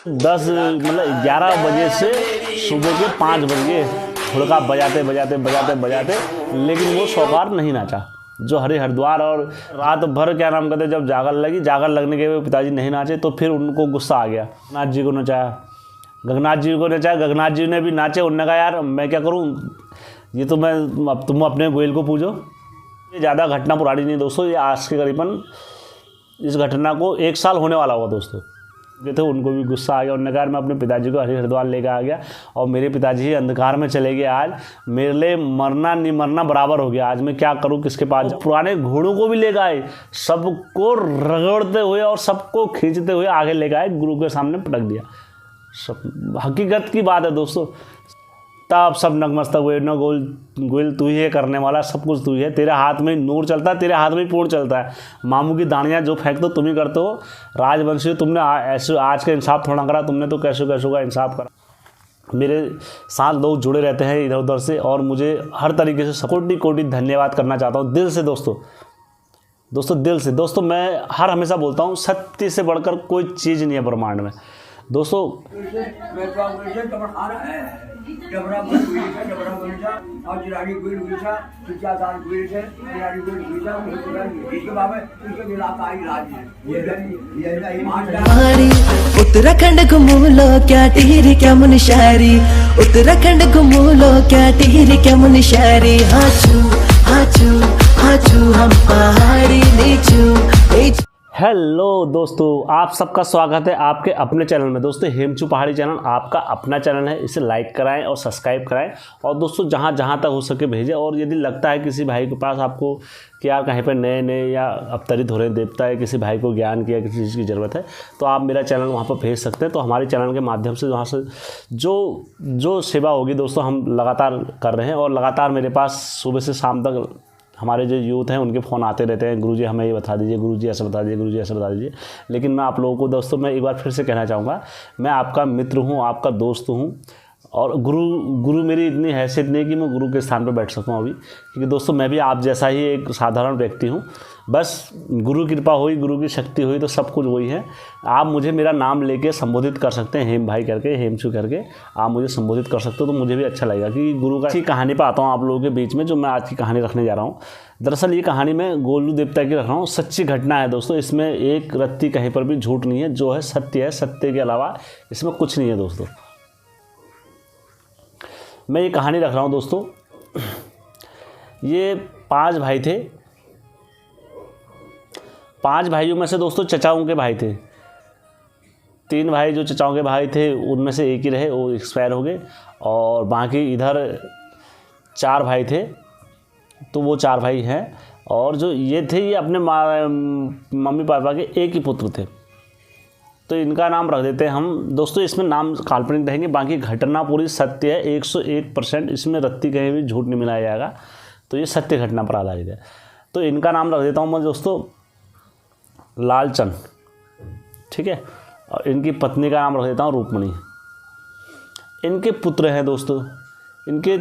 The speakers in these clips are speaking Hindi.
10 मतलब 11 बजे से सुबह के 5 बज गए हुड़का बजाते बजाते बजाते बजाते, लेकिन वो सौकार नहीं नाचा। जो हरिद्वार और रात भर क्या नाम कहते, जब जागर लगी, जागर लगने के बाद पिताजी नहीं नाचे तो फिर उनको गुस्सा आ गया। गगनाथ जी को नचाया, गगनाथ जी को नचाया, गगनाथ जी ने भी नाचे। उन्होंने कहा यार मैं क्या करूं, ये तो मैं, अब तुम अपने गोयल को पूजो। ये ज़्यादा घटना पुरानी नहीं दोस्तों, ये आज के करीबन इस घटना को 1 साल होने वाला हुआ दोस्तों। ये थे, उनको भी गुस्सा आ गया। उन्होंने कहा मैं अपने पिताजी को हरिद्वार लेकर आ गया और मेरे पिताजी ही अंधकार में चले गए। आज मेरे लिए मरना नहीं मरना बराबर हो गया। आज मैं क्या करूं, किसके पास जाऊं। पुराने घोड़ों को भी लेकर आए, सबको रगड़ते हुए और सबको खींचते हुए आगे लेकर आए, गुरु के सामने पटक दिया। सब हकीकत की बात है दोस्तों। तब सब नतमस्तक हुए, न गोयल तू ही है करने वाला, सब कुछ तू ही है, तेरे हाथ में नूर चलता है, तेरे हाथ में पूर्ण चलता है। मामू की दानियाँ जो फेंकते हो तुम ही करते हो। राजवंशी तुमने ऐसे आज का इंसाफ थोड़ा करा, तुमने तो कैसे कैसे का इंसाफ करा। मेरे साथ लोग जुड़े रहते हैं इधर उधर से और मुझे हर तरीके से कोटि कोटि धन्यवाद करना चाहता हूँ दिल से दोस्तों दिल से। दोस्तों मैं हमेशा बोलता हूँ, सत्य से बढ़कर कोई चीज़ नहीं है ब्रह्मांड में दोस्तों। उत्तराखंड घूमू लो क्या टिहरी क्या मुनशारी, उत्तराखंड घूमू लो क्या टिहरी क्या मुनशारी। हाचू हम पहाड़ी नीचू। हेलो दोस्तों, आप सबका स्वागत है आपके अपने चैनल में। दोस्तों हेमचू पहाड़ी चैनल आपका अपना चैनल है, इसे लाइक कराएं और सब्सक्राइब कराएं और दोस्तों जहां जहां तक हो सके भेजें। और यदि लगता है किसी भाई के पास आपको कि यार कहीं पर नए नए या अवतरित हो रहे देवता है, किसी भाई को ज्ञान की या किसी चीज़ की ज़रूरत है, तो आप मेरा चैनल वहाँ पर भेज सकते हैं। तो हमारे चैनल के माध्यम से वहाँ से जो सेवा होगी दोस्तों हम लगातार कर रहे हैं। और लगातार मेरे पास सुबह से शाम तक हमारे जो यूथ हैं उनके फ़ोन आते रहते हैं, गुरुजी हमें ये बता दीजिए, गुरुजी ऐसे बता दीजिए, गुरुजी ऐसे बता दीजिए। लेकिन मैं आप लोगों को दोस्तों मैं एक बार फिर से कहना चाहूँगा, मैं आपका मित्र हूँ, आपका दोस्त हूँ। और गुरु मेरी इतनी हैसियत नहीं कि मैं गुरु के स्थान पर बैठ सकूँ अभी, क्योंकि दोस्तों मैं भी आप जैसा ही एक साधारण व्यक्ति हूँ। बस गुरु कृपा हुई, गुरु की शक्ति हुई तो सब कुछ वही है। आप मुझे मेरा नाम लेके संबोधित कर सकते हैं, हेम भाई करके, हेमचू करके आप मुझे संबोधित कर सकते हो, तो मुझे भी अच्छा लगेगा। कि गुरु का अच्छी कहानी पर आता हूँ आप लोगों के बीच में, जो मैं आज की कहानी रखने जा रहा हूँ। दरअसल ये कहानी मैं गोलू देवता की रख रहा हूँ, सच्ची घटना है दोस्तों। इसमें एक रत्ती कहीं पर भी झूठ नहीं है, जो है सत्य है, सत्य के अलावा इसमें कुछ नहीं है दोस्तों। मैं ये कहानी रख रहा हूँ दोस्तों। ये 5 भाई थे। 5 भाइयों में से दोस्तों चचाओं के भाई थे। 3 भाई जो चचाओं के भाई थे उनमें से एक ही रहे, वो एक्सपायर हो गए। और बाकी इधर 4 भाई थे, तो वो 4 भाई हैं। और जो ये थे ये अपने मम्मी पापा के एक ही पुत्र थे, तो इनका नाम रख देते हैं हम दोस्तों। इसमें नाम काल्पनिक रहेंगे, बाकी घटना पूरी सत्य है 101%। इसमें रत्ती कहीं भी झूठ नहीं मिलाया जाएगा, तो ये सत्य घटना पर आधारित है। तो इनका नाम रख देता हूँ मैं दोस्तों लालचंद, ठीक है। और इनकी पत्नी का नाम रख देता हूँ रूपमणि। इनके पुत्र हैं दोस्तों, इनके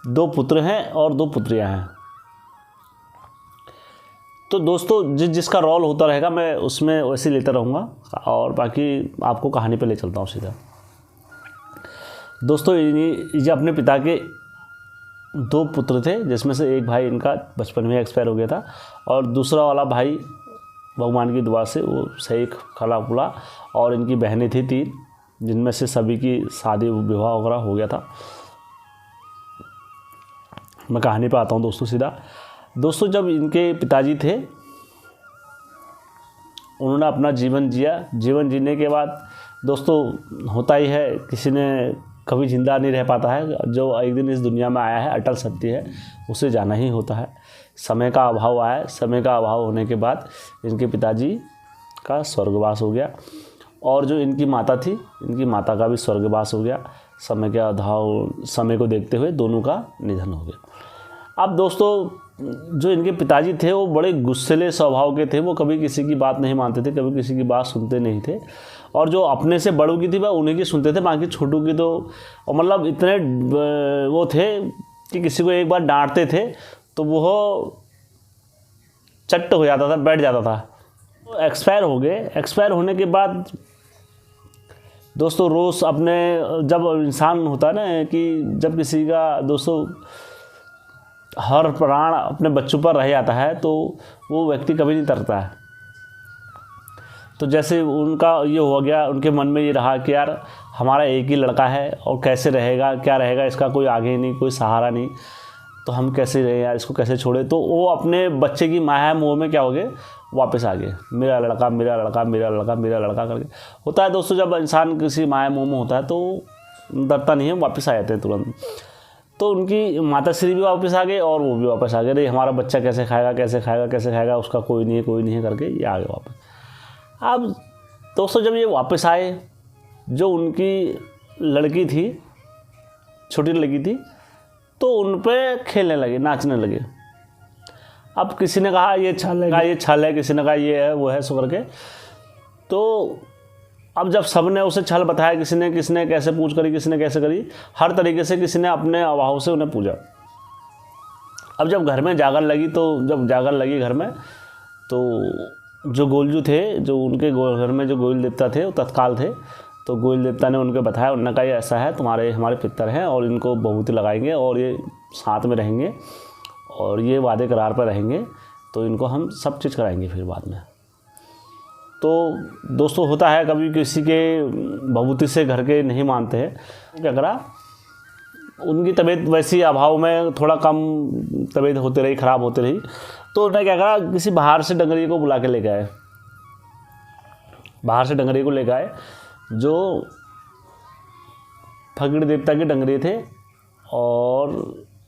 2 पुत्र हैं और 2 पुत्रियाँ हैं। तो दोस्तों जिसका रोल होता रहेगा मैं उसमें वैसे लेता रहूँगा, और बाकी आपको कहानी पे ले चलता हूँ सीधा। दोस्तों ये अपने पिता के 2 पुत्र थे, जिसमें से एक भाई इनका बचपन में एक्सपायर हो गया था, और दूसरा वाला भाई भगवान की दुआ से वो सही खला खुला। और इनकी बहनें थी 3, जिनमें से सभी की शादी विवाह वगैरह हो गया था। मैं कहानी पे आता हूँ दोस्तों सीधा। दोस्तों जब इनके पिताजी थे, उन्होंने अपना जीवन जिया। जीवन जीने के बाद दोस्तों होता ही है, किसी ने कभी जिंदा नहीं रह पाता है। जो एक दिन इस दुनिया में आया है, अटल सत्य है, उसे जाना ही होता है। समय का अभाव आया, समय का अभाव होने के बाद इनके पिताजी का स्वर्गवास हो गया। और जो इनकी माता थी, इनकी माता का भी स्वर्गवास हो गया। समय के अभाव, समय को देखते हुए दोनों का निधन हो गया। अब दोस्तों जो इनके पिताजी थे वो बड़े गुस्सेले स्वभाव के थे। वो कभी किसी की बात नहीं मानते थे, कभी किसी की बात सुनते नहीं थे। और जो अपने से बड़ों की थी वह उन्हीं की सुनते थे, बाकी छोटों की तो मतलब इतने वो थे कि किसी को एक बार डांटते थे तो वो चट्ट हो जाता था, बैठ जाता था। तो एक्सपायर हो गए। एक्सपायर होने के बाद दोस्तों रोज़ अपने, जब इंसान होता है ना कि जब किसी का दोस्तों हर प्राण अपने बच्चों पर रह जाता है तो वो व्यक्ति कभी नहीं तरता है। तो जैसे उनका ये हो गया, उनके मन में ये रहा कि यार हमारा एक ही लड़का है और कैसे रहेगा, क्या रहेगा, इसका कोई आगे नहीं, कोई सहारा नहीं, तो हम कैसे रहे यार, इसको कैसे छोड़े। तो वो अपने बच्चे की माया मोह में क्या हो गए, वापस आ गए, मेरा लड़का मेरा लड़का मेरा लड़का मेरा लड़का करके। होता है दोस्तों, जब इंसान किसी माया मोह में होता है तो डरता नहीं है, वापस आ जाते हैं तुरंत। तो उनकी माता श्री भी वापस आ गए और वो भी वापस आ गए, अरे हमारा बच्चा कैसे खाएगा कैसे खाएगा कैसे खाएगा, उसका कोई नहीं है कोई नहीं है करके ये आ गए वापस। अब दोस्तों जब ये वापस आए, जो उनकी लड़की थी, छोटी लड़की थी, तो उन पे खेलने लगे, नाचने लगे। अब किसी ने कहा ये छल है, ये छल है, किसी ने कहा ये है वो है, सो करके। तो अब जब सब ने उसे छल बताया, किसने कैसे पूछ करी, किसने कैसे करी, हर तरीके से किसी ने अपने अभाव से उन्हें पूजा। अब जब घर में जागरण लगी, तो जब जागरण लगी घर में, तो जो गोलजू थे, जो उनके घर में जो गोयल देवता थे वो तत्काल थे, तो गोयल देवता ने उनको बताया, उन्होंने कहा ये ऐसा है, तुम्हारे हमारे पितर हैं और इनको बहुती लगाएंगे और ये साथ में रहेंगे और ये वादे करार पर रहेंगे, तो इनको हम सब चीज़ कराएंगे फिर बाद में। तो दोस्तों होता है कभी किसी के भभूति से घर के नहीं मानते हैं, क्या करा, उनकी तबीयत वैसी अभाव में थोड़ा कम तबीयत होती रही, ख़राब होती रही, तो उन्होंने क्या करा, किसी बाहर से डंगरी को बुला के लेके आए, बाहर से डंगरी को लेके आए, जो फकीर देवता के डंगरी थे और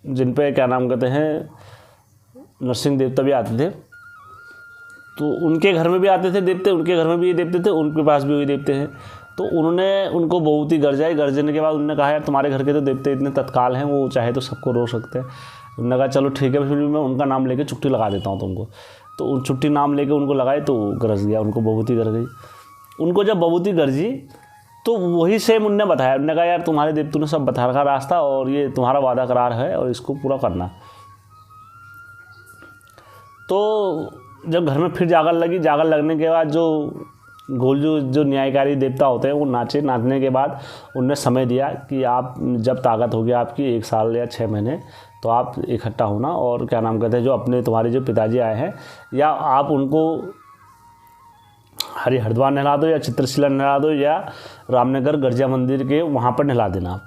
जिन पे क्या नाम कहते हैं नरसिंह देवता भी आते थे। तो उनके घर में भी आते थे देवते, उनके घर में भी ये देवते थे, उनके पास भी वही देवते हैं। तो उन्होंने उनको बहुत ही गरजाई, गरजने के बाद उन्होंने कहा यार तुम्हारे घर के तो देवते इतने तत्काल हैं, वो चाहे तो सबको रो सकते हैं। उन्होंने कहा चलो ठीक है, फिर मैं उनका नाम लेके चुट्टी लगा देता हूँ तुमको। तो उन चुट्टी नाम लेके उनको लगाए तो गरज गया, उनको बबूती गर गई। उनको जब बबूती गरजी तो वही सेम उनने बताया, उन्होंने कहा यार तुम्हारे देवतों ने सब बता रखा रास्ता और ये तुम्हारा वादा करार है और इसको पूरा करना। तो जब घर में फिर जागरण लगी, जागरण लगने के बाद जो गोलजू जो न्यायकारी देवता होते हैं वो नाचे, नाचने के बाद उनने समय दिया कि आप जब ताकत होगी आपकी 1 साल या 6 महीने, तो आप इकट्ठा होना और क्या नाम कहते हैं जो अपने तुम्हारे जो पिताजी आए हैं, या आप उनको हरिद्वार नहला दो या चित्रशिला नहला दो या रामनगर गर्जिया मंदिर के वहाँ पर नहला देना।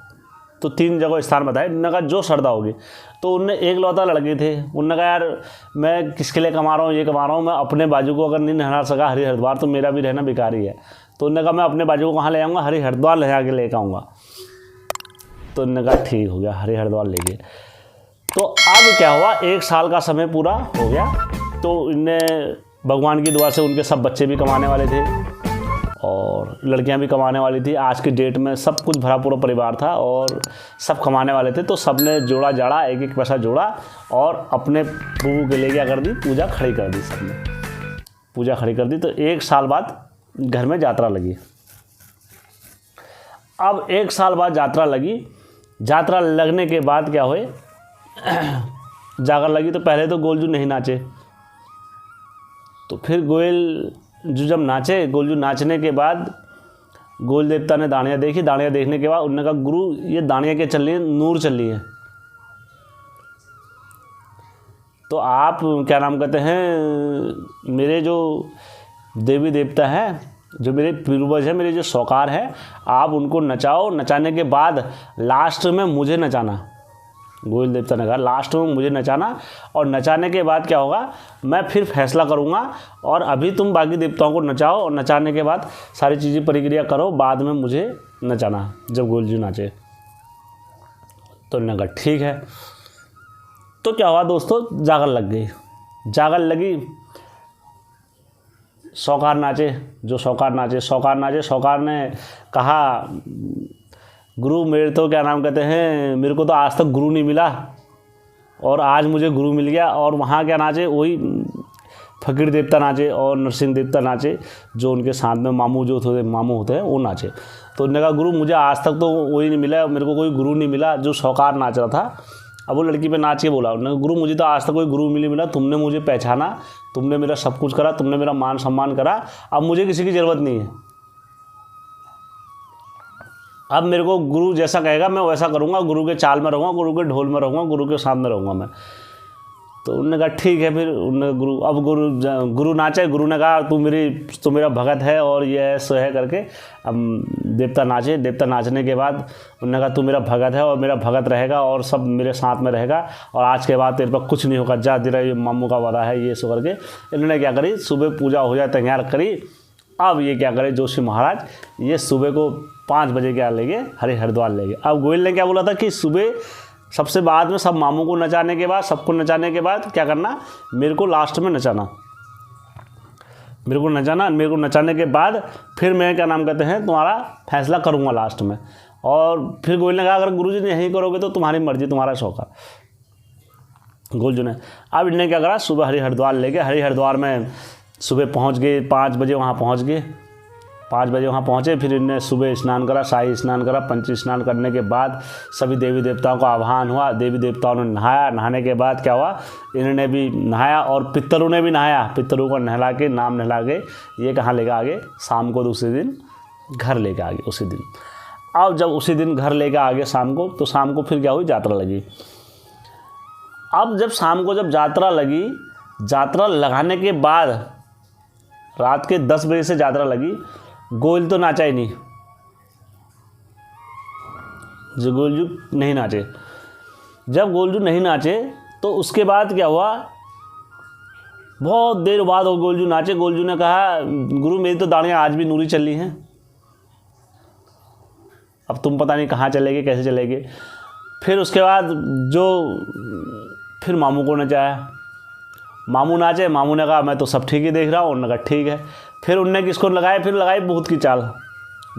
तो 3 जगह स्थान बताए। उन्होंने कहा जो श्रद्धा होगी। तो उनने एक लौता लड़के थे, उन्होंने कहा यार मैं किसके लिए कमा रहा हूँ, ये कमा रहा हूँ, मैं अपने बाजू को अगर नहीं नहला सका हरिद्वार तो मेरा भी रहना बेकार ही है। तो उन्होंने कहा मैं अपने बाजू को कहाँ ले आऊँगा, हरिद्वार ले आके लेकर आऊँगा। तो उन्होंने कहा ठीक हो गया, हरिद्वार ले गए। तो अब क्या हुआ, 1 साल का समय पूरा हो गया। तो इनने भगवान की दुआ से उनके सब बच्चे भी कमाने वाले थे और लड़कियां भी कमाने वाली थी। आज की डेट में सब कुछ भरा पूरा परिवार था और सब कमाने वाले थे। तो सब ने जोड़ा जाड़ा, एक एक पैसा जोड़ा और अपने प्रभु के लिए क्या कर दी, पूजा खड़ी कर दी। सब ने पूजा खड़ी कर दी। तो 1 साल बाद घर में यात्रा लगी। अब 1 साल बाद यात्रा लगी। यात्रा लगने के बाद क्या हुए, जागर लगी तो पहले तो गोलजू नहीं नाचे। तो फिर गोयल जो जब नाचे, गोलजू नाचने के बाद गोल देवता ने दानियाँ देखी। दानियाँ देखने के बाद उन्होंने कहा गुरु ये दानियाँ क्या चल रही है, नूर चल रही है। तो आप क्या नाम कहते हैं, मेरे जो देवी देवता हैं, जो मेरे पूर्वज हैं, मेरे जो सौकार हैं, आप उनको नचाओ। नचाने के बाद लास्ट में मुझे नचाना। गोयल देवता ने कहा लास्ट में मुझे नचाना और नचाने के बाद क्या होगा मैं फिर फैसला करूंगा। और अभी तुम बाकी देवताओं को नचाओ और नचाने के बाद सारी चीज़ें प्रक्रिया करो, बाद में मुझे नचाना जब गोलजू नाचे। तो उन्होंने कहा ठीक है। तो क्या हुआ दोस्तों, जागर लग गई। जागर लगी, सौकार नाचे, जो सौकार नाचे, सौकार ने कहा गुरु मेरे तो क्या नाम कहते हैं, मेरे को तो आज तक गुरु नहीं मिला और आज मुझे गुरु मिल गया। और वहाँ क्या नाचे, वही फकीर देवता नाचे और नरसिंह देवता नाचे, जो उनके साथ में मामू होते हैं वो नाचे। तो उन्होंने कहा गुरु मुझे आज तक तो वही नहीं मिला, मेरे को कोई गुरु नहीं मिला, जो सौकार नाच रहा था। अब वो लड़की पे नाच के बोला, उन्होंने कहा गुरु मुझे तो आज तक कोई गुरु नहीं मिला, तुमने मुझे पहचाना, तुमने मेरा सब कुछ करा, तुमने मेरा मान सम्मान करा, अब मुझे किसी की ज़रूरत नहीं है। अब मेरे को गुरु जैसा कहेगा मैं वैसा करूँगा, गुरु के चाल में रहूँगा, गुरु के ढोल में रहूँगा, गुरु के सामने रहूँगा मैं। तो उन्होंने कहा ठीक है। फिर उन्होंने गुरु नाचे। गुरु ने कहा तू मेरा भगत है और ये है सो है करके। अब देवता नाचे। देवता नाचने के बाद उन्होंने कहा तू मेरा भगत है और मेरा भगत रहेगा और सब मेरे साथ में रहेगा और आज के बाद तेरे पर कुछ नहीं होगा, जा तेरा ये मामू का वादा है, ये सो करके इन्होंने क्या करी, सुबह पूजा हो जाए तैयार करी। अब ये क्या करे जोशी महाराज, ये सुबह को 5 बजे क्या ले गए, हरिद्वार ले गए। अब गोयल ने क्या बोला था कि सुबह सबसे बाद में सब मामू को नचाने के बाद, सबको नचाने के बाद क्या करना, मेरे को लास्ट में नचाना, मेरे को नचाने के बाद फिर मैं क्या नाम कहते हैं तुम्हारा फैसला करूँगा लास्ट में। और फिर गोयल ने कहा अगर गुरुजी ने यही करोगे तो तुम्हारी मर्जी, तुम्हारा शौक है। गोलजू ने अब इन्हें क्या करा, सुबह हरिद्वार ले गए। हरिद्वार में सुबह पहुंच गए, 5 बजे वहाँ पहुँच गए। 5 बजे वहाँ पहुँचे। फिर इन्हें सुबह स्नान करा, शाही स्नान करा। पंच स्नान करने के बाद सभी देवी देवताओं का आह्वान हुआ। देवी देवताओं ने नहाया। नहाने के बाद क्या हुआ, इन्होंने भी नहाया और पितरों ने भी नहाया। पितरों को नहला के, नाम नहला के ये कहाँ लेकर आ गए, शाम को दूसरे दिन घर लेकर आ गए उसी दिन। अब जब उसी दिन घर लेकर आ गए शाम को, तो शाम को फिर क्या हुई, यात्रा लगी। अब जब शाम को जब यात्रा लगी, यात्रा लगाने के बाद रात के 10 बजे से यात्रा लगी। गोयल तो नाचा ही नहीं, जो गोलजू नहीं नाचे। जब गोलजू नहीं नाचे तो उसके बाद क्या हुआ, बहुत देर बाद वो गोलजू नाचे। गोलजू ने कहा गुरु मेरी तो दाढ़ियाँ आज भी नूरी चल रही हैं, अब तुम पता नहीं कहाँ चलेगे, कैसे चलेगे। फिर उसके बाद फिर मामू को नचाया। मामू नाचे। मामू ने कहा मैं तो सब ठीक ही देख रहा हूँ। उन्होंने कहा ठीक है। फिर उनने किसको लगाए, फिर लगाई भूत की चाल,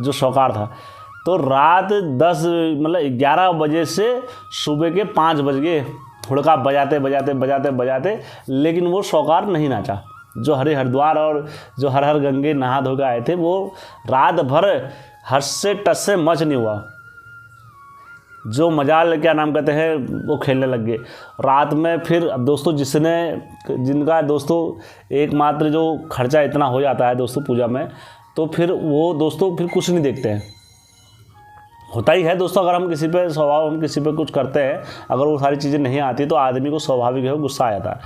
जो शौकार था। तो रात 11 बजे से सुबह के 5 बज गए, हुड़का बजाते, लेकिन वो शौकार नहीं नाचा। जो हरिद्वार और जो हर हर गंगे नहा धो के आए थे, वो रात भर हर्ष से टस से मच नहीं हुआ। जो मजाल क्या नाम कहते हैं वो खेलने लग गए रात में। फिर दोस्तों जिनका दोस्तों एकमात्र जो खर्चा इतना हो जाता है दोस्तों पूजा में, तो फिर वो दोस्तों फिर कुछ नहीं देखते हैं। होता ही है दोस्तों, अगर हम किसी पे कुछ करते हैं, अगर वो सारी चीज़ें नहीं आती तो आदमी को स्वाभाविक है गुस्सा आ जाता है।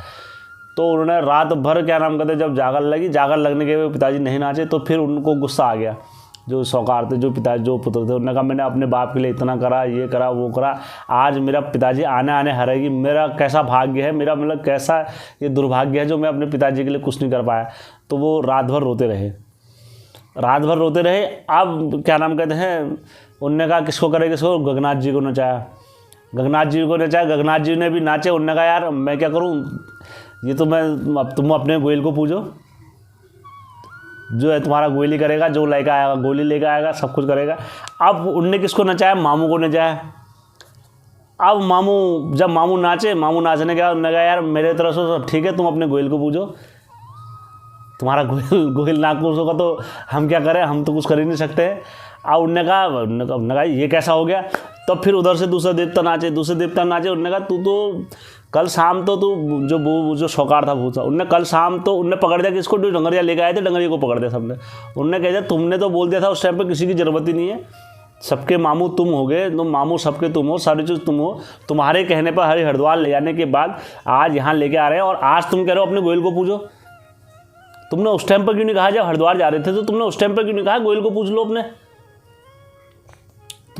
तो उन्होंने रात भर क्या नाम कहते हैं, जब जागर लगने के पिताजी नहीं नाचे तो फिर उनको गुस्सा आ गया। जो शौकार थे, जो पुत्र थे, उन्होंने कहा मैंने अपने बाप के लिए इतना करा, ये करा, वो करा, आज मेरा पिताजी आने हरेगी, मेरा कैसा भाग्य है, मेरा कैसा ये दुर्भाग्य है जो मैं अपने पिताजी के लिए कुछ नहीं कर पाया। तो वो रात भर रोते रहे। अब क्या नाम कहते हैं, उनने कहा किसको करे, गगनाथ जी को नचाया। गगनाथ जी ने भी नाचे। उनने कहा यार मैं क्या करूँ, ये तो अब तुम अपने गोयल को पूजो, जो है तुम्हारा गोली करेगा, जो लेकर आएगा गोली लेकर आएगा, सब कुछ करेगा। अब उनने किसको नचाया, मामू को नचाया। अब जब मामू नाचने के बाद उन्होंने कहा यार मेरे तरफ से सब ठीक है, तुम अपने गोयल को पूजो, तुम्हारा गोयल ना खुश होगा तो हम क्या करें, हम तो कुछ कर ही नहीं सकते। अब उन्होंने कहा ये कैसा हो गया। तब फिर उधर से दूसरे देवता नाचे। उन्होंने कहा तू तो कल शाम तो तू जो शौकार था भूसा, उनने कल शाम तो उनने पकड़ दिया किसको, जो डंगरिया लेके आए थे, डंगरिया को पकड़ दिया सबने। उनने कह दिया तुमने तो बोल दिया था उस टाइम पे किसी की ज़रूरत ही नहीं है, सबके मामू तुम हो गए, तो मामू सबके तुम हो, सारी चीज़ तुम हो। तुम्हारे कहने पर हरिद्वार ले जाने के बाद आज यहाँ लेके आ रहे हैं और आज तुम कह रहे हो अपने गोयल को पूजो। तुमने उस टाइम पर क्यों नहीं कहा, जब हरिद्वार जा रहे थे तो तुमने उस टाइम पर क्यों नहीं कहा गोयल को पूछ लो अपने।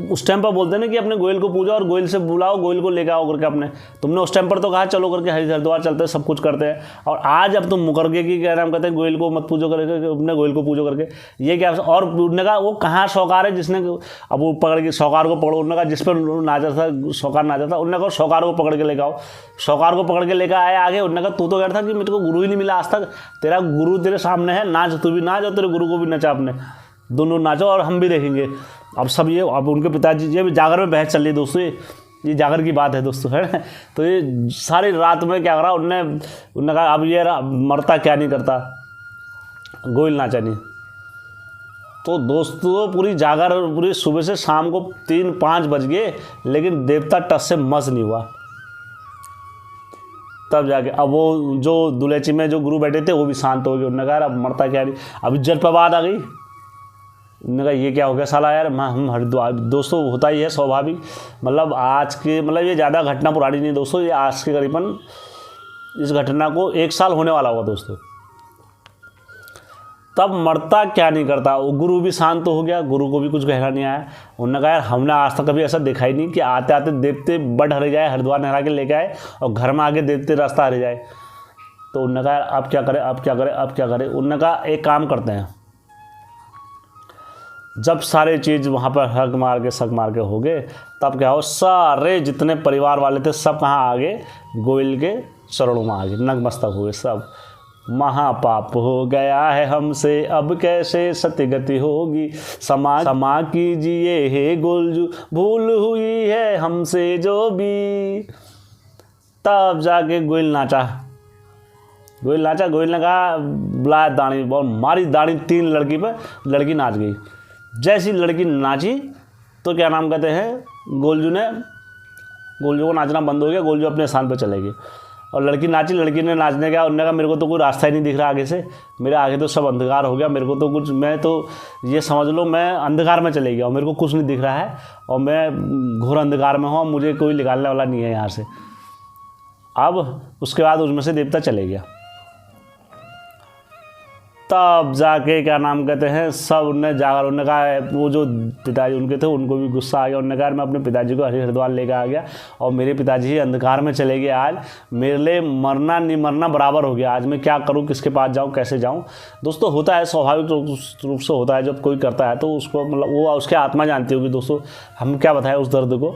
उस टाइम पर बोलते ना कि अपने गोयल को पूजा और गोयल से बुलाओ, गोयल को लेकर आओ करके अपने। तुमने उस टाइम पर तो कहा चलो करके हरिद्वार चलते हैं, सब कुछ करते हैं, और आज अब तुम मुकर गए कि क्या नाम कहते हैं गोयल को मत पूजो करके, अपने गोयल को पूजो करके। ये क्या, और उन्होंने कहा वो कहाँ शौकार है जिसने, अब वो पकड़ के शौकार को पकड़ो। उन्होंने कहा जिस पर शौकार नाचा था, उन्होंने कहा शौकार को पकड़ के लेकर आओ। शौकार को पकड़ के लेकर आए आगे। उन्होंने कहा तू तो कह रहा था कि मेरे को गुरु ही नहीं मिला आज तक, तेरा गुरु तेरे सामने है, नाच, तू भी नाच और तेरे गुरु को भी नचा, अपने दोनों नाचो और हम भी देखेंगे। अब उनके पिताजी, ये भी जागर में बहस चल रही है दोस्तों, ये जागर की बात है दोस्तों, है। तो ये सारी रात में क्या करा, उनने कहा अब ये मरता क्या नहीं करता, गोयल नाचा नहीं। तो दोस्तों पूरी जागर, पूरी सुबह से शाम को 3-5 बज गए, लेकिन देवता टस से मस नहीं हुआ। तब जाके अब वो जो दुलेची में जो गुरु बैठे थे वो भी शांत हो गए। उन्होंने कहा अब मरता क्या नहीं, अब इज्जत पर बात आ गई, उन्होंने कहा ये क्या हो गया साला यार, हम हरिद्वार। दोस्तों होता ही है स्वाभाविक, मतलब आज के मतलब ये ज़्यादा घटना पुरानी नहीं दोस्तों, ये आज के करीबन इस घटना को 1 साल होने वाला हुआ दोस्तों। तब मरता क्या नहीं करता, वो गुरु भी शांत हो गया, गुरु को भी कुछ कहना नहीं आया। उन्होंने कहा यार हमने आज तक कभी ऐसा देखा ही नहीं कि आते आते देवते बड हरे जाए, हरिद्वार नहरा के लेके आए और घर में आगे देवते रास्ता हरे जाए। तो उन्होंने कहा यार अब क्या करें, अब क्या करें, अब क्या करें। उन्होंने कहा एक काम करते हैं, जब सारे चीज़ वहाँ पर हक मार के हो गए, तब क्या हो, सारे जितने परिवार वाले थे सब कहाँ आ गए, गोयल के चरणों में आ गए, नतमस्तक हुए सब। महापाप हो गया है हमसे, अब कैसे सत्यगति होगी, क्षमा कीजिए हे गोलजू, भूल हुई है हमसे जो भी। तब जाके गोयल नाचा, गोयल ने कहा बुलाया दानी, बहुत मारी दानी 3 लड़की पे, लड़की नाच गई। जैसी लड़की नाची तो क्या नाम कहते हैं, गोलजू को नाचना बंद हो गया, गोलजू अपने स्थान पर चले गए। और लड़की नाची, लड़की ने नाचने का, उन्होंने कहा मेरे को तो कोई रास्ता ही नहीं दिख रहा आगे से, मेरे आगे तो सब अंधकार हो गया, मेरे को तो कुछ, मैं तो ये समझ लो मैं अंधकार में चले गया और मेरे को कुछ नहीं दिख रहा है और मैं घोर अंधकार में हूँ, मुझे कोई निकालने वाला नहीं है यहाँ से। अब उसके बाद उसमें से देवता चले गया। तब जाके क्या नाम कहते हैं, सब उनने जाकर, उन्होंने कहा वो जो पिताजी उनके थे उनको भी गुस्सा आ गया। उन्होंने कहा मैं अपने पिताजी को हरिद्वार लेकर आ गया और मेरे पिताजी ही अंधकार में चले गए, आज मेरे लिए मरना नहीं मरना बराबर हो गया, आज मैं क्या करूं, किसके पास जाऊं, कैसे जाऊं। दोस्तों होता है, स्वाभाविक रूप से होता है, जब कोई करता है तो उसको मतलब वो उसकी आत्मा जानती होगी दोस्तों, हम क्या बताएं उस दर्द को।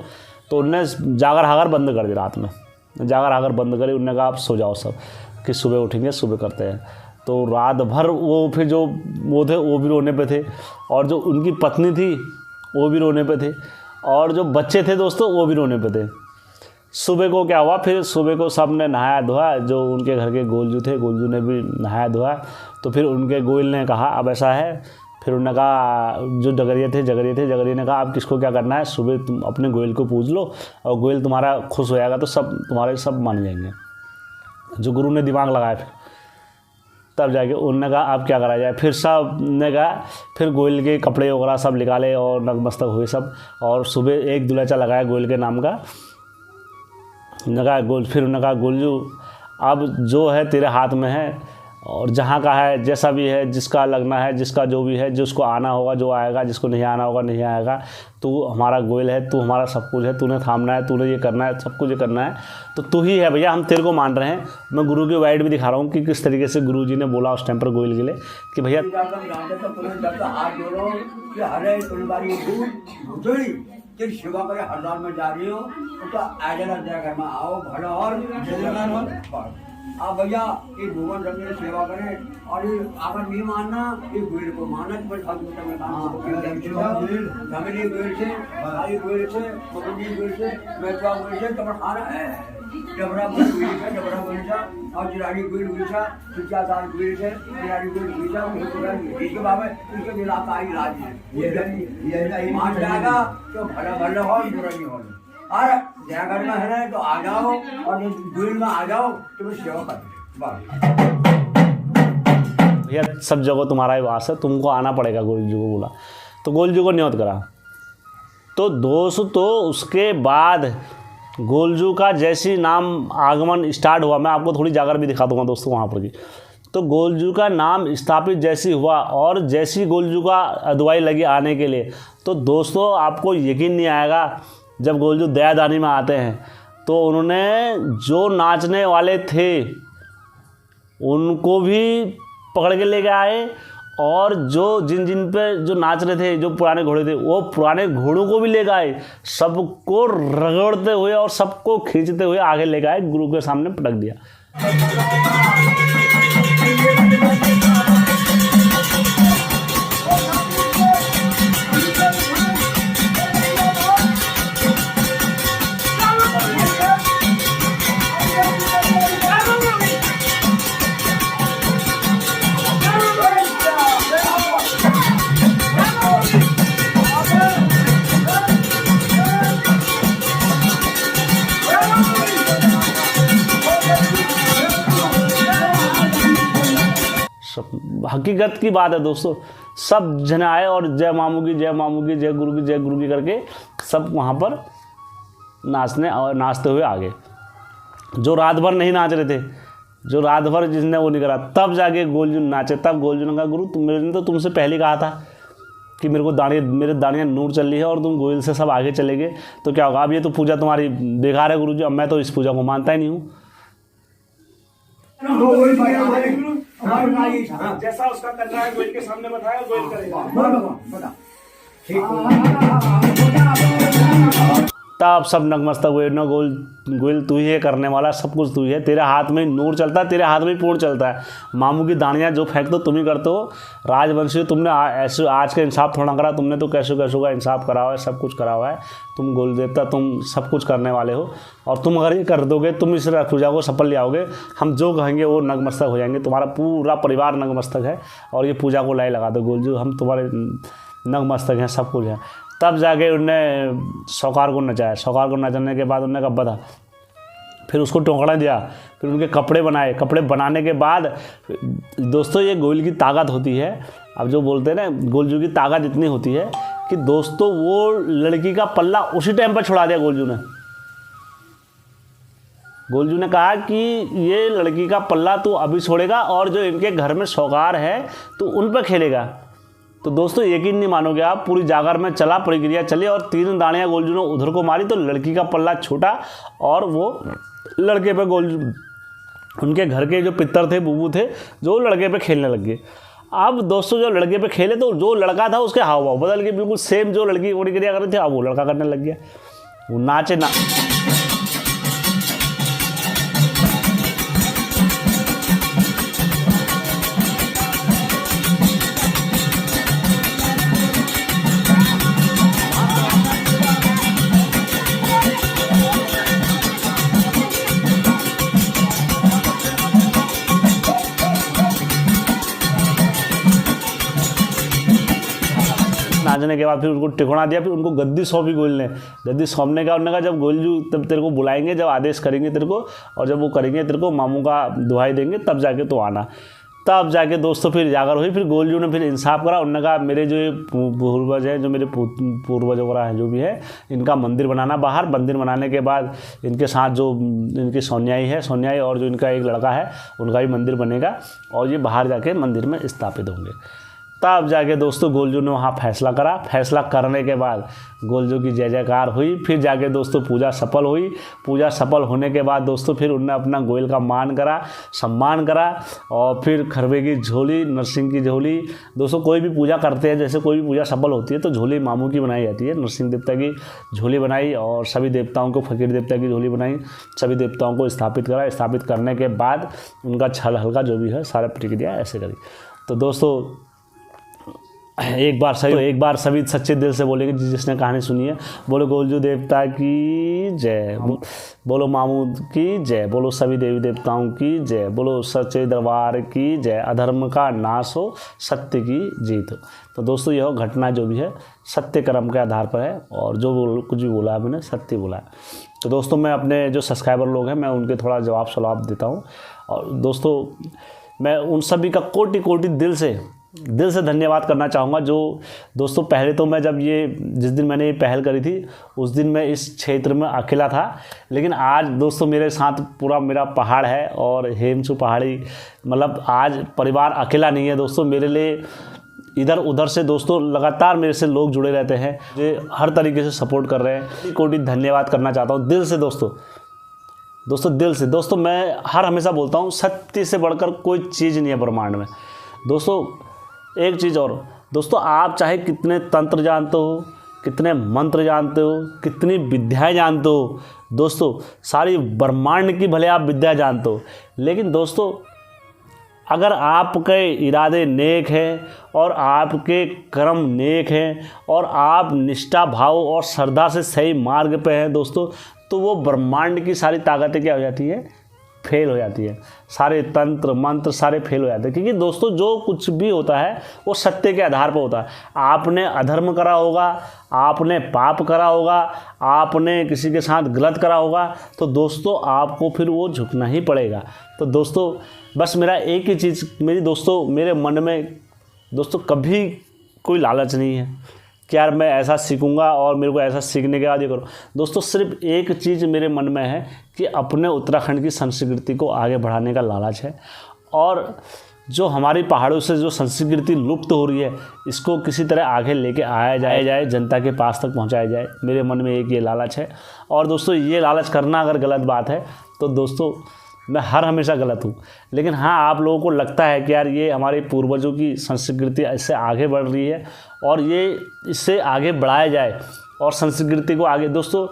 तो उनने जागर हागर बंद कर दी, रात में जागर हागर बंद करी। उन्होंने कहा आप सो जाओ सब, कि सुबह उठेंगे, सुबह करते हैं। तो रात भर वो फिर जो वो थे वो भी रोने पे थे, और जो उनकी पत्नी थी वो भी रोने पे थे, और जो बच्चे थे दोस्तों वो भी रोने पे थे। सुबह को क्या हुआ, फिर सुबह को सब ने नहाया धोया, जो उनके घर के गोलजू थे, गोलजू ने भी नहाया धोया। तो फिर उनके गोयल ने कहा अब ऐसा है, फिर उन्होंने कहा जो जगरिया थे ने कहा अब किसको क्या करना है, सुबह तुम अपने गोयल को पूछ लो और गोयल तुम्हारा खुश हो जाएगा तो सब तुम्हारे सब मान जाएंगे। जो गुरु ने दिमाग लगाया, फिर तब जाके उन्होंने कहा अब क्या करा जाए। फिर सब ने कहा, फिर गोयल के कपड़े वगैरह सब निकाले और नतमस्तक हुए सब, और सुबह एक दुलैचा लगाया गोयल के नाम का। फिर उन्होंने कहा गोलजू अब जो है तेरे हाथ में है, और जहाँ का है जैसा भी है, जिसका लगना है, जिसका जो भी है, जिसको आना होगा जो आएगा, जिसको नहीं आना होगा नहीं आएगा। तू हमारा गोयल है, तू हमारा सब कुछ है, तूने थामना है, तूने ये करना है, सब कुछ ये करना है, तो तू ही है भैया, हम तेरे को मान रहे हैं। मैं गुरु की वाइड भी दिखा रहा हूँ कि किस तरीके से गुरु जी ने बोला उस टाइम पर गोयल के लिए कि भैया जब सेवा करे हरिद्वार में जा रही हो तो आइडिया घर में आओ, भला और आप भैया ये भगवान रंग में सेवा करें, और ये आपन नहीं मानना, ये गोयल को मानना। गोयल से तुम्हारा खाना है जबरा गोयल से और जिराड़ी गोयल से, सुचा साल गोयल से, जिराड़ी गोयल से, इसके बाबा इसके मिलाता ही इलाज है। मान जाएगा तो भला हो, बुरा नहीं हो। और जयगढ़ में है तो आ जाओ, और गोयल में आ जाओ तो सेवा कर। भैया सब जगह तुम्हारा ही वास है, तुमको आना पड़ेगा, गोयल जी को बोला। तो गोयल जी को न्योत करा। तो दोस्तों उसके बाद गोलजू का जैसी नाम आगमन स्टार्ट हुआ, मैं आपको थोड़ी जाकर भी दिखा दूंगा दोस्तों वहाँ पर की। तो गोलजू का नाम स्थापित जैसी हुआ और जैसी गोलजू का अदवाई लगी आने के लिए, तो दोस्तों आपको यकीन नहीं आएगा, जब गोलजू दयादानी में आते हैं तो उन्होंने जो नाचने वाले थे उनको भी पकड़ के लेके आए, और जो जिन पे जो नाच रहे थे, जो पुराने घोड़े थे, वो पुराने घोड़ों को भी लेकर आए, सबको रगड़ते हुए और सबको खींचते हुए आगे लेकर आए, गुरु के सामने पटक दिया। हकीकत की बात है दोस्तों, सब जन आए और जय मामू की, जय मामू की, जय गुरु की, जय गुरु की करके सब वहाँ पर नाचने और नाचते हुए आ गए। जो रात भर नहीं नाच रहे थे, जो रात भर जिसने वो नहीं करा, तब जाके गोलजू नाचे। तब गोलजू ने कहा गुरु मैंने तो तुमसे पहले कहा था कि मेरे दाढ़ियाँ नूर चल रही है और तुम गोयल से सब आगे चले गए, तो क्या होगा? अब ये तो पूजा तुम्हारी बेकार है गुरुजी, अब मैं तो इस पूजा को मानता ही नहीं हूँ। जैसा उसका करना है गोयल के सामने बताया, गोयल करेगा। तब सब नतमस्तक हुए, न गोयल तू ही है करने वाला, सब कुछ तू ही है, तेरे हाथ में नूर चलता है, तेरे हाथ में पूर्ण चलता है। मामू की दानियाँ जो फेंक दो तुम ही करते हो। राजवंशी तुमने ऐसे आज का इंसाफ थोड़ा करा, तुमने तो कैसे का इंसाफ करा हुआ है, सब कुछ करा हुआ है। तुम गोल देवता, तुम सब कुछ करने वाले हो, और तुम अगर ये कर दोगे, तुम इस पूजा को सफल ले आओगे, हम जो कहेंगे वो नतमस्तक हो जाएंगे। तुम्हारा पूरा परिवार नतमस्तक है और ये पूजा को लाई लगा दो गोलजू, हम तुम्हारे नतमस्तक हैं, सब कुछ है। तब जाके उनने सौकार को नचाया। सौकार को नचाने के बाद उन्होंने कहा बता, फिर उसको टोकरा दिया, फिर उनके कपड़े बनाए। कपड़े बनाने के बाद दोस्तों ये गोयल की ताकत होती है, अब जो बोलते हैं ना गोलजू की ताकत इतनी होती है कि दोस्तों वो लड़की का पल्ला उसी टाइम पर छुड़ा दिया गोलजू ने। गोलजू ने कहा कि ये लड़की का पल्ला तू अभी छोड़ेगा और जो इनके घर में सौकार है तो उन पर खेलेगा। तो दोस्तों यकीन नहीं मानोगे आप, पूरी जागर में चला, प्रक्रिया चली और 3 दाड़ियाँ गोलजू ने उधर को मारी तो लड़की का पल्ला छोटा और वो लड़के पे गोलजू, उनके घर के जो पितर थे, बूबू थे, जो लड़के पे खेलने लग गए। अब दोस्तों जो लड़के पे खेले तो जो लड़का था उसके हाव भाव बदल के बिल्कुल सेम, जो लड़की प्रक्रिया कर रही थी अब वो लड़का करने लग गया। वो नाचे ना नाचने के बाद फिर उनको टिकोना दिया, फिर उनको गद्दी सौंपी गोयल ने। गद्दी सौंपने का उन्होंने कहा जब गोलजू तब तेरे को बुलाएंगे, जब आदेश करेंगे तेरे को, और जब वो करेंगे तेरे को मामू का दुहाई देंगे, तब जाके तो आना। तब जाके दोस्तों फिर जागर हुई। फिर गोलजू ने फिर इंसाफ करा, उन्होंने कहा मेरे जो पूर्वज हैं, जो मेरे पूर्वज वगैरह हैं जो भी है, इनका मंदिर बनाना बाहर। मंदिर बनाने के बाद इनके साथ जो इनकी सोनियाई है, सोनियाई और जो इनका एक लड़का है उनका भी मंदिर बनेगा और ये बाहर जाके मंदिर में स्थापित होंगे। तब जाके दोस्तों गोलजू ने वहाँ फैसला करा। फैसला करने के बाद गोलजू की जय जयकार हुई। फिर जाके दोस्तों पूजा सफल हुई। पूजा सफल होने के बाद दोस्तों फिर उनने अपना गोयल का मान करा, सम्मान करा, और फिर खरबे की झोली, नरसिंह की झोली। दोस्तों कोई भी पूजा करते हैं, जैसे कोई भी पूजा सफल होती है तो झोली मामू की बनाई जाती है। नरसिंह देवता की झोली बनाई और सभी देवताओं को, फकीर देवता की झोली बनाई, सभी देवताओं को स्थापित करा। स्थापित करने के बाद उनका छल हल्का जो भी है सारा प्रक्रिया ऐसे करी। तो दोस्तों एक बार सभी सच्चे दिल से बोलेंगे जिसने कहानी सुनी है, बोलो गोलजू देवता की जय, बोलो मामू की जय, बोलो सभी देवी देवताओं की जय, बोलो सच्चे दरबार की जय। अधर्म का नाश हो, सत्य की जीत हो। तो दोस्तों यह घटना जो भी है सत्य कर्म के आधार पर है, और जो कुछ भी बोला है मैंने सत्य बोला है। तो दोस्तों मैं अपने जो सब्सक्राइबर लोग हैं मैं उनके थोड़ा जवाब सवाब देता हूँ। और दोस्तों मैं उन सभी का कोटि कोटि दिल से धन्यवाद करना चाहूँगा। जो दोस्तों पहले तो मैं जब जिस दिन मैंने ये पहल करी थी उस दिन मैं इस क्षेत्र में अकेला था, लेकिन आज दोस्तों मेरे साथ पूरा मेरा पहाड़ है और हेमचू पहाड़ी, मतलब आज परिवार अकेला नहीं है दोस्तों। मेरे लिए इधर उधर से दोस्तों लगातार मेरे से लोग जुड़े रहते हैं, जो हर तरीके से सपोर्ट कर रहे हैं। कोटि धन्यवाद करना चाहता हूँ दिल से दोस्तों, दिल से। दोस्तों मैं हर हमेशा बोलता हूँ सत्य से बढ़कर कोई चीज़ नहीं है ब्रह्मांड में। दोस्तों एक चीज़ और दोस्तों, आप चाहे कितने तंत्र जानते हो, कितने मंत्र जानते हो, कितनी विद्याएं जानते हो दोस्तों, सारी ब्रह्मांड की भले आप विद्या जानते हो, लेकिन दोस्तों अगर आपके इरादे नेक हैं और आपके कर्म नेक हैं और आप निष्ठा भाव और श्रद्धा से सही मार्ग पे हैं दोस्तों, तो वो ब्रह्मांड की सारी ताकतें क्या हो जाती है, फेल हो जाती है। सारे तंत्र मंत्र सारे फेल हो जाते हैं, क्योंकि दोस्तों जो कुछ भी होता है वो सत्य के आधार पर होता है। आपने अधर्म करा होगा, आपने पाप करा होगा, आपने किसी के साथ गलत करा होगा, तो दोस्तों आपको फिर वो झुकना ही पड़ेगा। तो दोस्तों बस मेरा एक ही चीज़, मेरे मन में दोस्तों कभी कोई लालच नहीं है कि यार मैं ऐसा सीखूंगा और मेरे को ऐसा सीखने के बाद ये करूँ। दोस्तों सिर्फ एक चीज़ मेरे मन में है कि अपने उत्तराखंड की संस्कृति को आगे बढ़ाने का लालच है, और जो हमारी पहाड़ों से जो संस्कृति लुप्त हो रही है इसको किसी तरह आगे लेके आया जाए, जनता के पास तक पहुंचाया जाए। मेरे मन में एक ये लालच है। और दोस्तों ये लालच करना अगर गलत बात है तो दोस्तों मैं हर हमेशा गलत हूँ, लेकिन हाँ आप लोगों को लगता है कि यार ये हमारे पूर्वजों की संस्कृति इससे आगे बढ़ रही है और ये इससे आगे बढ़ाया जाए और संस्कृति को आगे। दोस्तों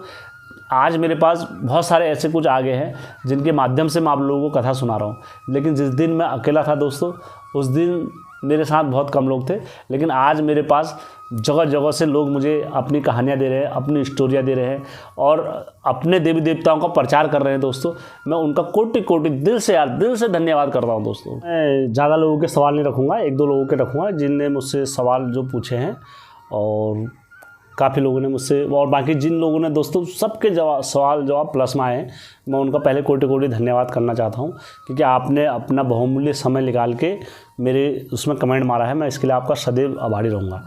आज मेरे पास बहुत सारे ऐसे कुछ आगे हैं जिनके माध्यम से मैं आप लोगों को कथा सुना रहा हूँ, लेकिन जिस दिन मैं अकेला था दोस्तों उस दिन मेरे साथ बहुत कम लोग थे, लेकिन आज मेरे पास जगह जगह से लोग मुझे अपनी कहानियाँ दे रहे हैं, अपनी स्टोरियाँ दे रहे हैं और अपने देवी देवताओं का प्रचार कर रहे हैं। दोस्तों मैं उनका कोटि कोटि दिल से धन्यवाद करता हूँ। दोस्तों मैं ज़्यादा लोगों के सवाल नहीं रखूँगा, 1-2 लोगों के रखूँगा जिनने मुझसे सवाल जो पूछे हैं, और काफ़ी लोगों ने मुझसे, और बाकी जिन लोगों ने दोस्तों सबके सवाल जवाब प्लस में आए हैं, मैं उनका पहले कोटि कोटि धन्यवाद करना चाहता हूं, क्योंकि आपने अपना बहुमूल्य समय निकाल के मेरे उसमें कमेंट मारा है। मैं इसके लिए आपका सदैव आभारी रहूँगा।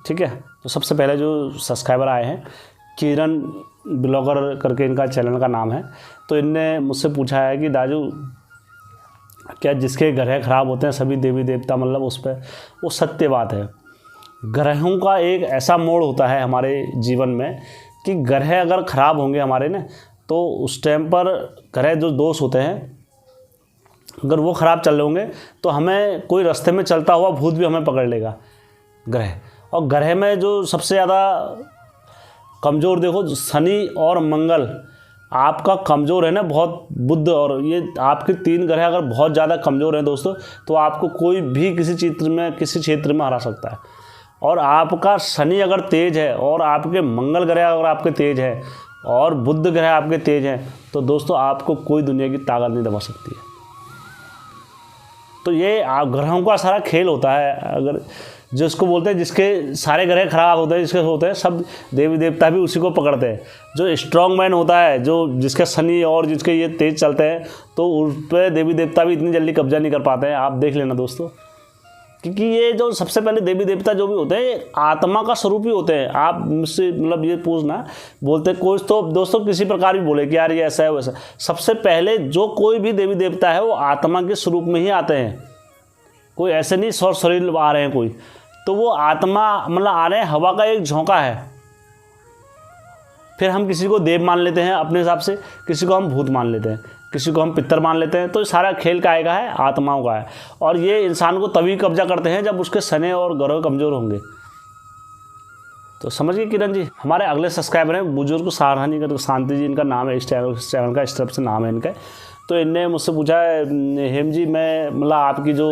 ठीक है, तो सबसे पहले जो सब्सक्राइबर आए हैं, किरण ब्लॉगर करके इनका चैनल का नाम है, तो इनने मुझसे पूछा है कि दाजू क्या जिसके ग्रह ख़राब होते हैं सभी देवी देवता, मतलब उस पर वो सत्य बात है। ग्रहों का एक ऐसा मोड़ होता है हमारे जीवन में कि ग्रह अगर ख़राब होंगे हमारे ना, तो उस टाइम पर ग्रह जो दोष होते हैं अगर वो ख़राब चल रहे होंगे तो हमें कोई रास्ते में चलता हुआ भूत भी हमें पकड़ लेगा ग्रह। और ग्रह में जो सबसे ज़्यादा कमज़ोर देखो शनि और मंगल आपका कमज़ोर है ना बहुत, बुध, और ये आपके 3 ग्रह अगर बहुत ज़्यादा कमज़ोर हैं दोस्तों तो आपको कोई भी किसी क्षेत्र में हरा सकता है। और आपका शनि अगर तेज है और आपके मंगल ग्रह अगर आपके तेज है और बुध ग्रह आपके तेज हैं तो दोस्तों आपको कोई दुनिया की ताकत नहीं दबा सकती है। तो ये ग्रहों का सारा खेल होता है। अगर जिसको बोलते हैं जिसके सारे ग्रह खराब होते हैं, जिसके होते हैं सब देवी देवता भी उसी को पकड़ते हैं। जो स्ट्रॉन्ग मैन होता है, जो जिसके शनि और जिसके ये तेज चलते हैं, तो उस पर देवी देवता भी इतनी जल्दी कब्जा नहीं कर पाते हैं। आप देख लेना दोस्तों, क्योंकि ये जो सबसे पहले देवी देवता जो भी होते हैं ये आत्मा का स्वरूप ही होते हैं। आप मुझसे मतलब ये पूछना बोलते कोई तो दोस्तों किसी प्रकार भी बोले कि यार ये ऐसा है वैसा, सबसे पहले जो कोई भी देवी देवता है वो आत्मा के स्वरूप में ही आते हैं। कोई ऐसे नहीं सौ शरीर आ रहे हैं कोई, तो वो आत्मा मतलब आ रहे हैं, हवा का एक झोंका है। फिर हम किसी को देव मान लेते हैं अपने हिसाब से, किसी को हम भूत मान लेते हैं, किसी को हम पितर मान लेते हैं। तो सारा खेल का आएगा है आत्माओं का है, और ये इंसान को तभी कब्जा करते हैं जब उसके शनि और ग्रह कमज़ोर होंगे। तो समझिए किरण जी, हमारे अगले सब्सक्राइबर हैं बुजुर्ग सराहनीय शांति जी, इनका नाम है, इस चैनल का इस तरफ से नाम है इनका। तो इनने मुझसे पूछा है हेम जी, मैं मतलब आपकी जो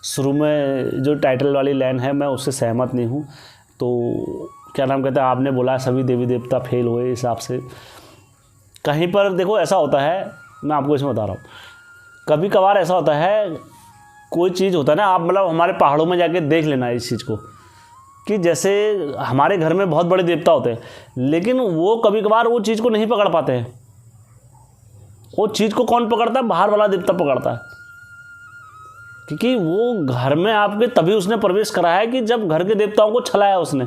शुरू में जो टाइटल वाली लाइन है मैं उससे सहमत नहीं हूँ। तो क्या नाम कहते हैं, आपने बोला सभी देवी देवता फेल हुए, हिसाब से कहीं पर देखो ऐसा होता है, मैं आपको इसमें बता रहा हूँ, कभी कभार ऐसा होता है, कोई चीज़ होता है ना, आप मतलब हमारे पहाड़ों में जाके देख लेना इस चीज़ को, कि जैसे हमारे घर में बहुत बड़े देवता होते हैं, लेकिन वो कभी कभार वो चीज़ को नहीं पकड़ पाते हैं। वो चीज़ को कौन पकड़ता है? बाहर वाला देवता पकड़ता है, क्योंकि वो घर में आपके तभी उसने प्रवेश करा है कि जब घर के देवताओं को छलाया उसने।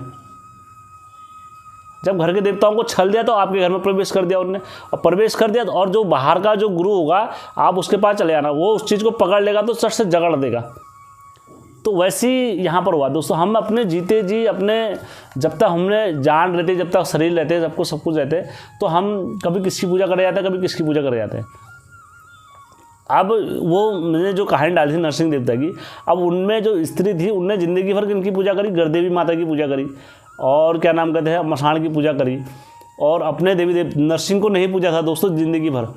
जब घर के देवताओं को छल दिया तो आपके घर में प्रवेश कर दिया उन्होंने, और प्रवेश कर दिया और जो बाहर का जो गुरु होगा आप उसके पास चले जाना, वो उस चीज़ को पकड़ लेगा तो सर से जगड़ देगा। तो वैसे ही यहाँ पर हुआ दोस्तों, हम अपने जीते जी अपने जब तक हमने जान रहते, जब तक शरीर रहते, सबको सब कुछ रहते, तो हम कभी किसकी पूजा करे जाते हैं, कभी किसकी पूजा करे जाते हैं। अब वो मैंने जो कहानी डाली थी नरसिंह देवता की, अब उनमें जो स्त्री थी उनने ज़िंदगी भर किनकी पूजा करी? गढ़देवी माता की पूजा करी, और क्या नाम कहते हैं मसाण की पूजा करी, और अपने देवी नरसिंह को नहीं पूजा था दोस्तों ज़िंदगी भर।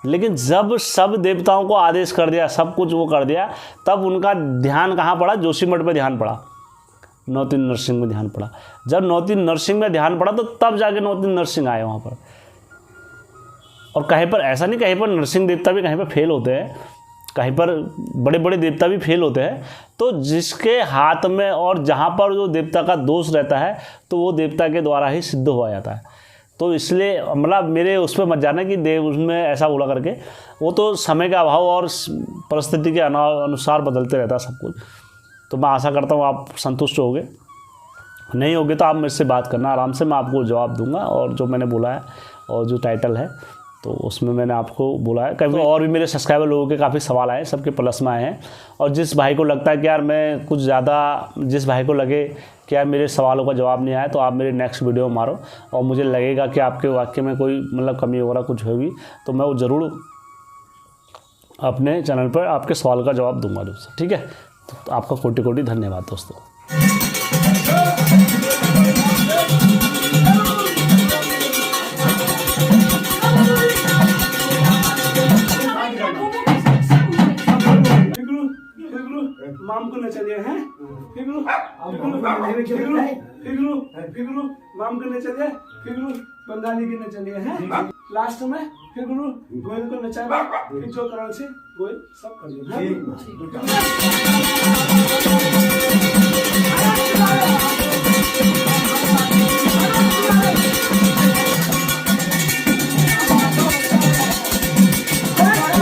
लेकिन जब सब देवताओं को आदेश कर दिया, सब कुछ वो कर दिया, तब उनका ध्यान कहाँ पड़ा? जोशीमठ पे ध्यान पड़ा, नौतीन नरसिंह में ध्यान पड़ा। जब नौतीन नरसिंह में ध्यान पड़ा तो तब जाके नौतीन नरसिंह आए वहाँ पर। और कहीं पर ऐसा नहीं, कहीं पर नरसिंह देवता भी कहीं पर फेल होते हैं, कहीं पर बड़े बड़े देवता भी फेल होते हैं। तो जिसके हाथ में और जहाँ पर जो देवता का दोष रहता है तो वो देवता के द्वारा ही सिद्ध हुआ जाता है। तो इसलिए मतलब मेरे उस पर मत जाना कि देव उसमें ऐसा बोला करके, वो तो समय का अभाव और परिस्थिति के अनुसार बदलते रहता है सब कुछ। तो मैं आशा करता हूँ आप संतुष्ट होगे, नहीं होगे तो आप मेरे से बात करना, आराम से मैं आपको जवाब दूंगा। और जो मैंने बोला है और जो टाइटल है तो उसमें मैंने आपको बोला है। कभी और भी मेरे सब्सक्राइबर लोगों के काफ़ी सवाल आए, सबके प्लस में आए हैं। और जिस भाई को लगता है कि यार मैं कुछ ज़्यादा, जिस भाई को लगे कि यार मेरे सवालों का जवाब नहीं आया, तो आप मेरे नेक्स्ट वीडियो मारो और मुझे लगेगा कि आपके वाक्य में कोई मतलब कमी वगैरह कुछ होगी तो मैं वो ज़रूर अपने चैनल पर आपके सवाल का जवाब दूंगा दोस्तों, ठीक है। तो आपका कोटि कोटि धन्यवाद दोस्तों। माम को न चलिए हैं, फिगरू माम को न चलिए, फिगरू बंगाली की न चलिए हैं। लास्ट में फिगरू गोयल को नचाएगा, फिर जो करण से गोयल सब कर